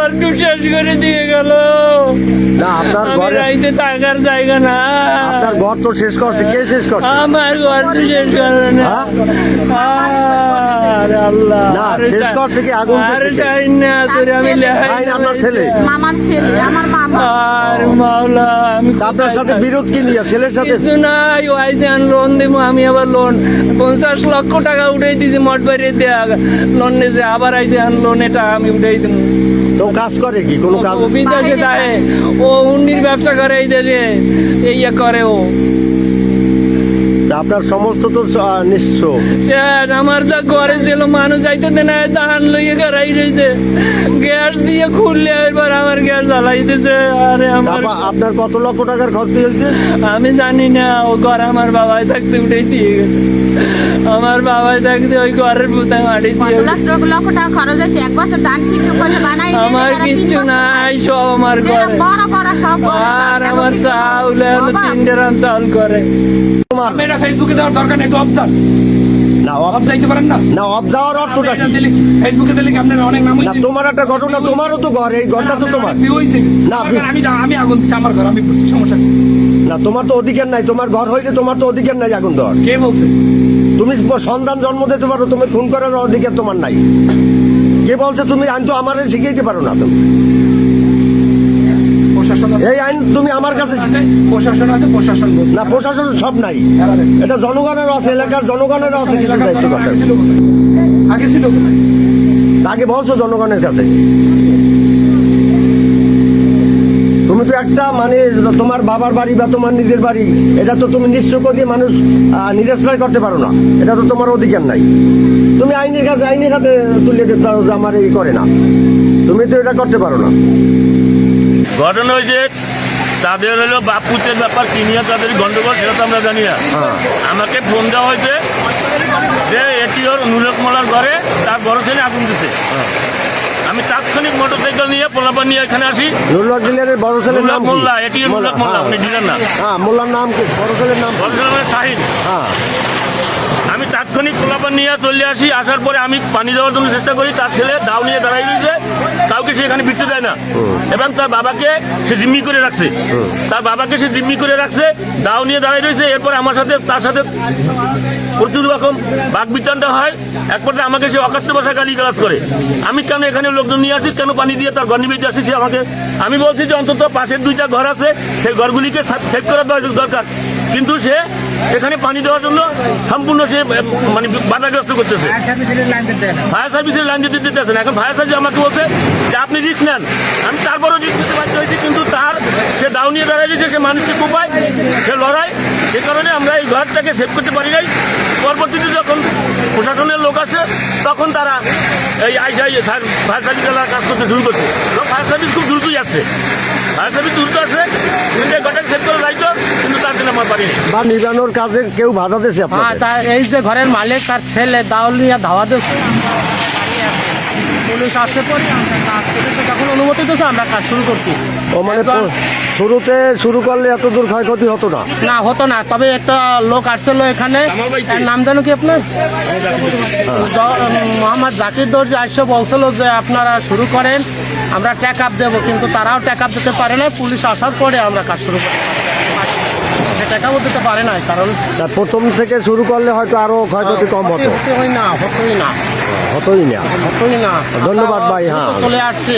ঘর শেষ করে দিয়ে গেল। না আপনার আমি ঘরে রাইতে থাকার জায়গা না। আপনার ঘর তো শেষ করছে, কে শেষ করছে? আমার ঘর তো শেষ করে না। আরে আল্লাহ, না শেষ করছে কি? আগুন আরে দিছে কে? শাহিন না তোর আমি লেহাই শাহিন আপনার ছেলে? মামার ছেলে, আমার মামা। আর মাওলা আমি তা আপনার সাথে বিরোধ কি নিয়ে? ছেলের সাথে? কিছু নাই, ও আইসে লোন দিব, আমি আবার লোন 50 লক্ষ টাকা উঠাই দিয়েছি মঠ বাড়ি দেয়া লোন নিয়েছে, আবার আইসে লোন এটা আমি উঠাই দিব। তো কাজ করে কি? কোনো কাজ? ও বিদেশে যায়, ও হুন্ডির ব্যবসা করে এই দেশে, এই করে ও। তা আপনার সমস্ত তো নিঃস্ব। শেষ, আমার যা ঘরে ছিল মানুষ যাইতে দেয় না, দাহান লইয়ে গড়াই রয়েছে, গ্যাস দিয়ে খুললে এবার আমার গ্যাস জ্বালাই দিছে। আরে আমার, আপনার কত লক্ষ টাকার ক্ষতি হয়েছে? আমি জানি না, ও ঘর আমার বাবাই থাকতে উঠেই দিয়ে গেছে। আমার বাবাই থাকতে ওই ঘরের পুতায় মাটি দিয়ে গেছে। লক্ষ টাকা খরচ হয়েছে, 1 বছর দান সিদ্ধ করে বানাই। আমার কিচ্ছু নাই, সব আমার ঘরে। বড় বড় সব আর আমার চাউল 3 ড্রাম চাউল করে। আপনি এটা ফেসবুকে দেওয়ার দরকার নেই, একটু অবজার্ভ না যাইতে পারেন না। না অফ যাওয়ার অর্থটা কি? ফেসবুকে দিলে কি আপনার অনেক নাম না তোমার একটা ঘটনা, তোমারও তো ঘর, এই ঘরটা তো তোমার। না, আমি আগুন দিচ্ছি, আমার ঘর আমি করছি, সমস্যা কি? না তোমার তো অধিকার নাই, তোমার ঘর হইলে তোমার তো অধিকার নাই আগুন দেওয়ার। কে বলছে? তুমি সন্তান জন্ম দিতে পারো, তুমি খুন করার অধিকার তোমার নাই। কে বলছে? তুমি আইন তো আমার শিখাইতে পারো না। তুমি প্রশাসন আছে, এই আইন তুমি আমার কাছে আছে, প্রশাসন আছে, প্রশাসন বলছে। না প্রশাসন সব নাই, এরা দেখে। এটা জনগণেরও আছে, এলাকার জনগণেরও আছে কিছু এলাকার দায়িত্ব জনগণ করতে। আগে ছিল কোথায়? আগে ছিল কোথায়? আগে বলছো জনগণের কাছে। তুমি তো একটা মানে তোমার বাবার বাড়ি বা তোমার নিজের বাড়ি, এটা তো তুমি নিশ্চয় দিয়ে মানুষ নিরাশ্রয় করতে পারো না, এটা তো তোমার অধিকার নাই। তুমি আইনের কাছে আইনের হাতে তুলে দিতে পারো যে আমার এই করে না, তুমি তো এটা করতে পারো না। ঘটনা হয়েছে তাদের হলো বাপুতের ব্যাপার, কি নিয়ে তাদের গন্ডগোল সেটা তো আমরা জানি না। আমাকে ফোন দেওয়া হয়েছে যে এটি ওর নুরক মোলার ঘরে তার বড় ছেলে আগুন দিতে। আমি তাৎক্ষণিক মোটরসাইকেল নিয়ে পোলাপান নিয়ে এখানে আসি। নুরুল ডিলারের বড় ছেলের নাম নুরুল কি? মোল্লা, এটি নুরুল মোল্লা, উনি ডিলার না। হ্যাঁ মোল্লার নাম কি? বড় ছেলের নাম? বড় ছেলে মানে শাহিন। হ্যাঁ আমি তাৎক্ষণিক পোলাপান নিয়ে চলে আসি। আসার পরে আমি পানি দেওয়ার জন্য চেষ্টা করি, তার ছেলে দাও নিয়ে দাঁড়াই রয়েছে, কাউকে সে এখানে বিটতে দেয় না। এবং তার বাবাকে সে জিম্মি করে রাখছে, দাও নিয়ে দাঁড়াই রয়েছে। এরপর আমার সাথে তার সাথে প্রচুর রকম বাকবিতণ্ডা হয়। এক পর্যায়ে আমাকে সে অকাত্য ভাষায় গালিগালাজ করে। আমি কেন এখানে লোকজন নিয়ে আসি, কেন পানি দিয়ে তার ঘর নিবেদিতে আসি, সে আমাকে, আমি বলছি যে অন্তত পাশের 2টা ঘর আছে, সেই ঘরগুলিকে সেভ করার দরকার, কিন্তু সে এখানে পানি দেওয়ার জন্য সম্পূর্ণ সে মানে বাধাগ্রস্ত করতেছে। ফায়ার সার্ভিসের লাইন দিতে দিতেছে না। এখন ফায়ার সার্ভিস আমাকে বলছে যে আপনি রিস্ক নেন। আমি তারপরও রিস্ক নিতে বাধ্য হয়েছি, কিন্তু তার সে দাও নিয়ে দাঁড়ায় দিয়েছে, সে মানুষকে কোপায়, সে লড়াই। সে কারণে আমরা এই ঘরটাকে সেভ করতে পারি নাই। পরবর্তীতে যখন প্রশাসনের লোক আসে তখন তারা এই ফায়ার সার্ভিস কাজ করতে শুরু করছে। ফায়ার সার্ভিস খুব দ্রুতই আসছে, কিন্তু এই ঘরটাকে সেভ করে রাখতো, কিন্তু তার জন্য আমার পারিনি। বা নিবানোর কাজে কেউ বাধা দিয়েছে হ্যাঁ, আপনাকে? তা এই যে ঘরের মালিক তার ছেলে দাউল নিয়ে ধাওয়া দিচ্ছে, পুলিশ আসছে পরে আমরা কাজ করেছে, যখন অনুমতি দিয়েছে আমরা কাজ শুরু করছি। ও মানে একজন- শুরুতে শুরু করলে এত দূর ক্ষয়ক্ষতি হতো না? না হতো না, তবে একটা লোক আসছিল এখানে, তার নাম জানো কি আপনার? মোহাম্মদ জাকির দর্জি আসছে, বলছিল যে আপনারা শুরু করেন, আমরা ট্যাক আপ দেবো, কিন্তু তারাও ট্যাক আপ দিতে পারে না। পুলিশ আসার পরে আমরা কাজ শুরু করি, ট্যাক আপও দিতে পারে না, কারণ তা প্রথম থেকে শুরু করলে হয়তো আরো ক্ষয়ক্ষতি কম হতো। হতোই না। হতোই না। ধন্যবাদ ভাই, হ্যাঁ। চলে আসছে।